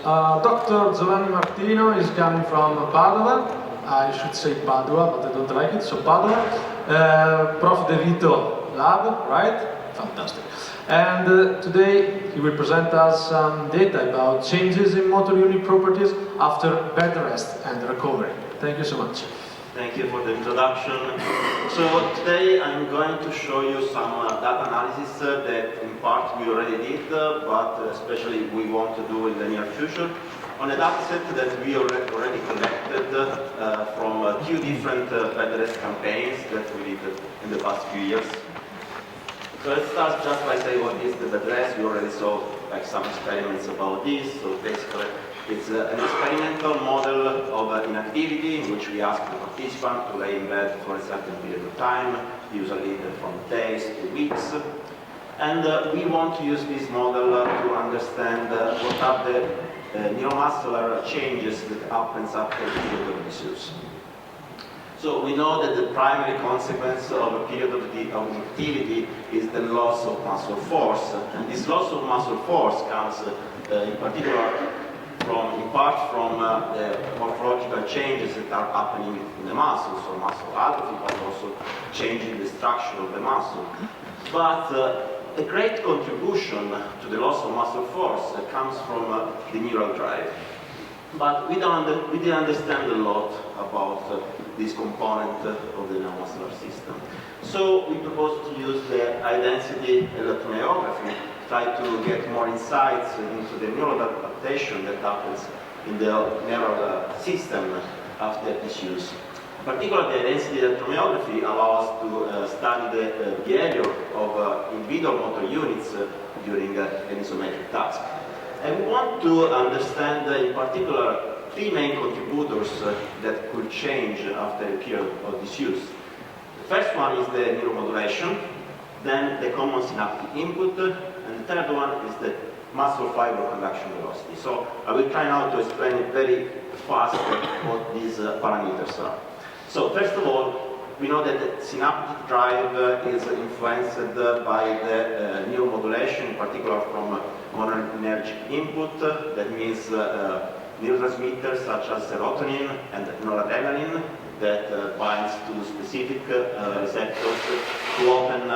Dr. Giovanni Martino is coming from Padua. I should say Padua, but I don't like it, so Padua. Prof. De Vito Lab, right? Fantastic. And today he will present us some data about changes in motor unit properties after bed rest and recovery. Thank you so much. Thank you for the introduction. So today I'm going to show you some data analysis that in part we already did, but especially we want to do in the near future, on a data set that we already collected from 2 different bed rest campaigns that we did in the past few years. So let's start just by saying what is the bed rest. We already saw like some experiments about this. So basically it's an experimental model of inactivity in which we ask the participant to lay in bed for a certain period of time, usually from days to weeks. And we want to use this model to understand what are the neuromuscular changes that happens after a period of disuse. So we know that the primary consequence of a period of inactivity is the loss of muscle force. And this loss of muscle force comes in particular in part from the morphological changes that are happening in the muscle, so muscle atrophy, but also changing the structure of the muscle. But a great contribution to the loss of muscle force comes from the neural drive. But we didn't understand a lot about this component of the neuromuscular system. So we propose to use the high-density electromyography, try to get more insights into the neural adaptation that happens in the neural system after disuse. Particularly, the density electromyography allows us to study the behavior of individual motor units during an isometric task. And we want to understand, in particular, 3 main contributors that could change after a period of disuse. The first one is the neuromodulation, then the common synaptic input, and the third one is the muscle fiber conduction velocity. So I will try now to explain it very fast what these parameters are. So first of all, we know that the synaptic drive is influenced by the neuromodulation, in particular from mononergic input. That means neurotransmitters such as serotonin and noradrenaline that binds to specific receptors to open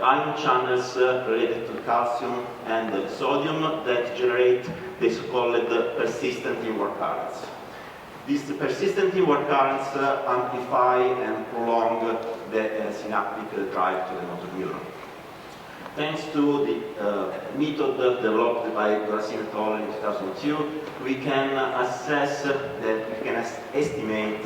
ion channels related to calcium and sodium that generate the so-called persistent inward currents. These persistent inward currents amplify and prolong the synaptic drive to the motor neuron. Thanks to the method developed by Grassin et al. In 2002, we can assess estimate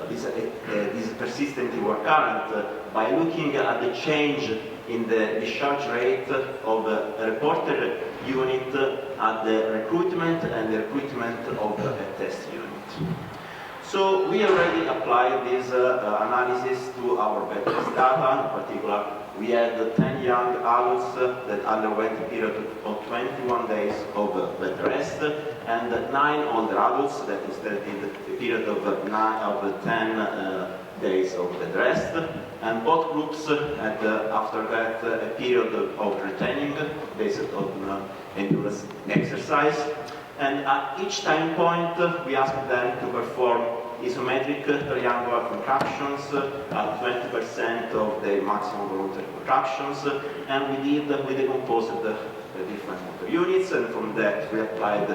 this persistent inward current by looking at the change in the discharge rate of a reporter unit at the recruitment and the recruitment of a test unit. So we already applied this analysis to our bed rest data. In particular, we had 10 young adults that underwent a period of 21 days of bed rest, and 9 older adults that instead did a period of 10 days of bed rest. And both groups had, after that, a period of retaining based on endurance exercise. And at each time point, we asked them to perform isometric triangular contractions at 20% of the maximum voluntary contractions, and we decomposed the different motor units, and from that we applied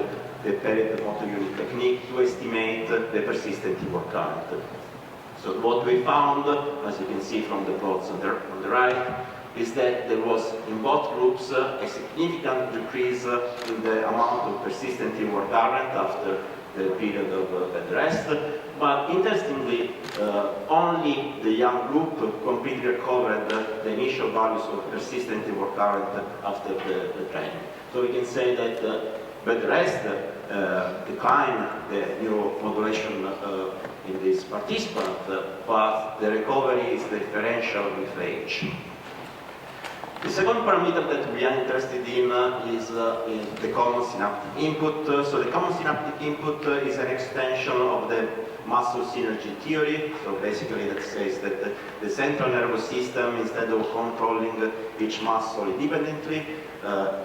the paired motor unit technique to estimate the persistent inward current. So what we found, as you can see from the plots on the right, is that there was in both groups a significant decrease in the amount of persistent inward current after the period of bed rest. But interestingly, only the young group completely recovered the initial values of persistent inward current after the training. So we can say that bed rest declined the neuromodulation in this participant, but the recovery is differential with age. The second parameter that we are interested in is the common synaptic input. So the common synaptic input is an extension of the muscle synergy theory. So basically that says that the central nervous system, instead of controlling each muscle independently,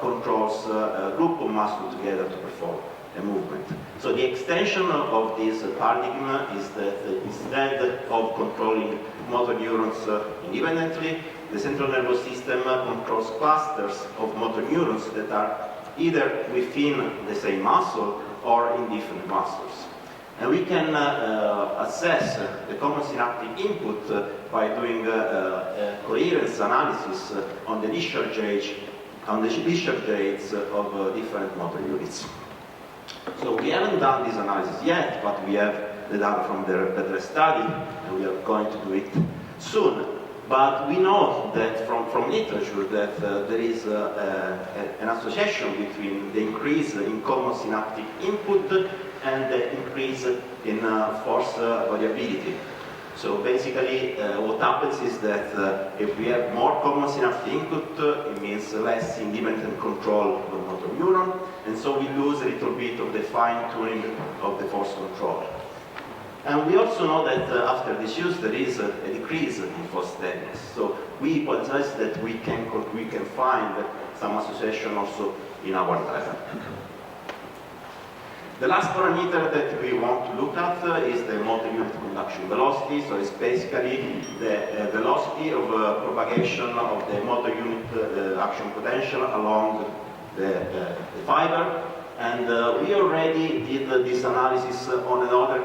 controls a group of muscles together to perform a movement. So the extension of this paradigm is that instead of controlling motor neurons independently, the central nervous system controls clusters of motor neurons that are either within the same muscle or in different muscles. And we can assess the common synaptic input by doing a coherence analysis on the discharge rates of different motor units. So we haven't done this analysis yet, but we have the data from the better study, and we are going to do it soon. But we know that from literature that there is an association between the increase in common synaptic input and the increase in force variability. So basically what happens is that if we have more common synaptic input, it means less independent control of the motor neuron, and so we lose a little bit of the fine-tuning of the force control. And we also know that after disuse there is a decrease in force steadiness. So we hypothesize that we can find some association also in our data. The last parameter that we want to look at is the motor unit conduction velocity. So it's basically the velocity of propagation of the motor unit action potential along the fiber. And we already did this analysis on another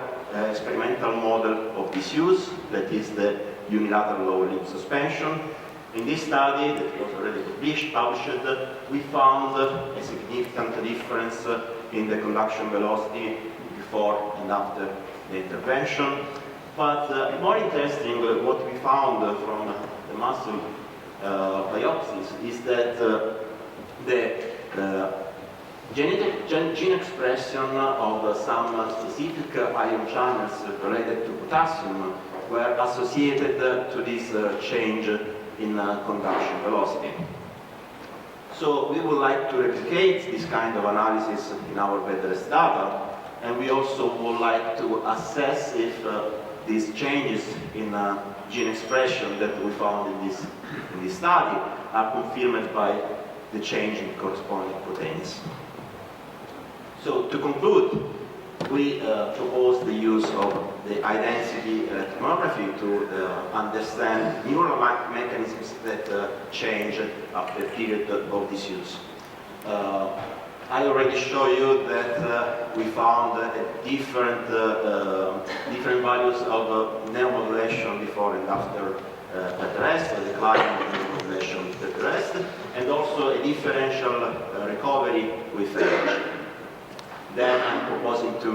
experimental model of disuse, that is the unilateral lower limb suspension. In this study that was already published, we found a significant difference in the conduction velocity before and after the intervention. But more interesting, what we found from the muscle biopsies is that the gene expression of some specific ion channels related to potassium were associated to this change in conduction velocity. So we would like to replicate this kind of analysis in our Bedrest data, and we also would like to assess if these changes in gene expression that we found in this study are confirmed by the change in corresponding proteins. So to conclude, we propose the use of the high-density electromyography to understand neural mechanisms that change after a period of disuse. I already showed you that we found different values of neuromodulation before and after bed rest, a decline of neuromodulation with bed rest, and also a differential recovery with age. Then I'm proposing to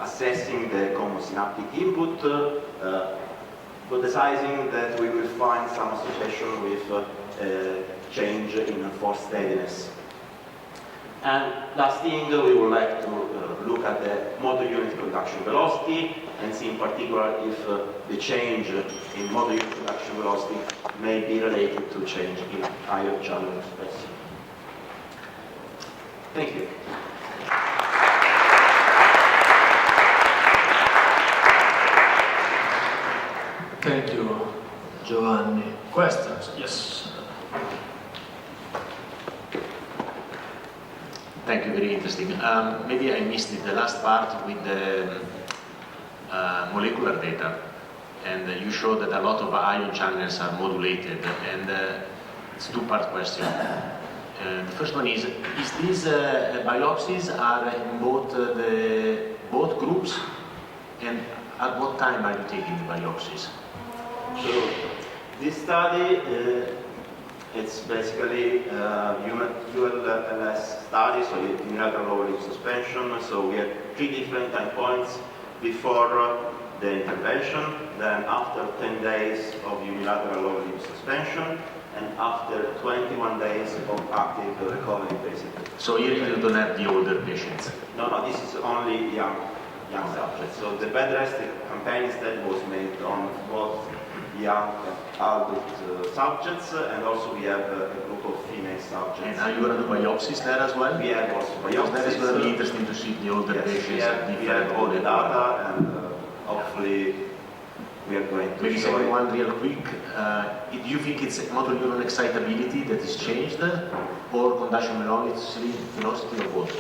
assessing the common synaptic input, hypothesizing that we will find some association with change in force steadiness. And last thing, we would like to look at the motor unit conduction velocity and see in particular if the change in motor unit conduction velocity may be related to change in ion channel expression. Thank you. Thank you, Giovanni. Questions? Yes. Thank you, very interesting. Maybe I missed it, the last part with the molecular data, and you showed that a lot of ion channels are modulated, and it's a two-part question. The first one is these biopsies are in both groups, and at what time are you taking the biopsies? So this study, it's basically ULS study, so unilateral lower limb suspension. So we had 3 different time points before the intervention, then after 10 days of unilateral lower limb suspension, and after 21 days of active recovery, basically. So here you don't have the older patients? No, this is only young subjects. So the bed rest campaign instead was made on both young adult subjects, and also we have a group of female subjects. And are you going to do biopsies there as well? We have also Because that is going to be biopsies. interesting to see the older Yes, patients. we have all the data, and hopefully we are going to Maybe show second it. one real quick. Do you think it's motor neuron excitability that is changed, or conduction velocity, or both?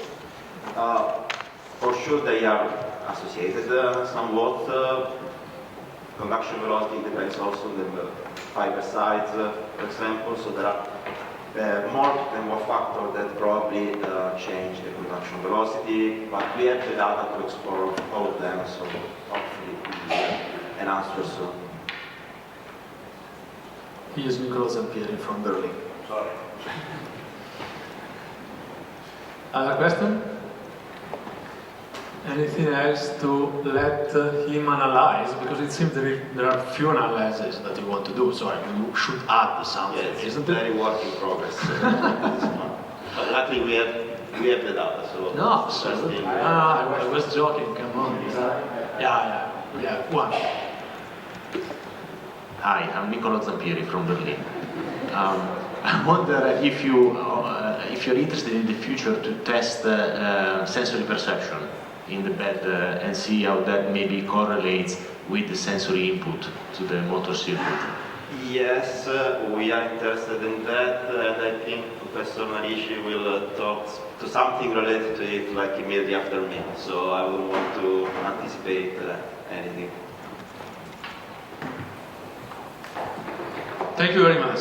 For sure they are associated somewhat. Conduction velocity depends also on the fiber size, for example, so there are more than one factor that probably change the conduction velocity, but we have the data to explore all of them, so hopefully we'll have an answer soon. He is Nicola Zampieri from Berlin. Sorry. Other question? Anything else to let him analyze? Because it seems there are few analyses that you want to do, so you should add something, Yes, isn't it? very work in progress. But luckily we have the data, so No, interesting. I was joking, come on. Yeah, one. Hi, I'm Nicola Zampieri from Berlin. I wonder if you're interested in the future to test sensory perception in the bed and see how that maybe correlates with the sensory input to the motor circuit. Yes, we are interested in that, and I think Professor Marici will talk to something related to it like immediately after me, so I wouldn't want to anticipate anything. Thank you very much.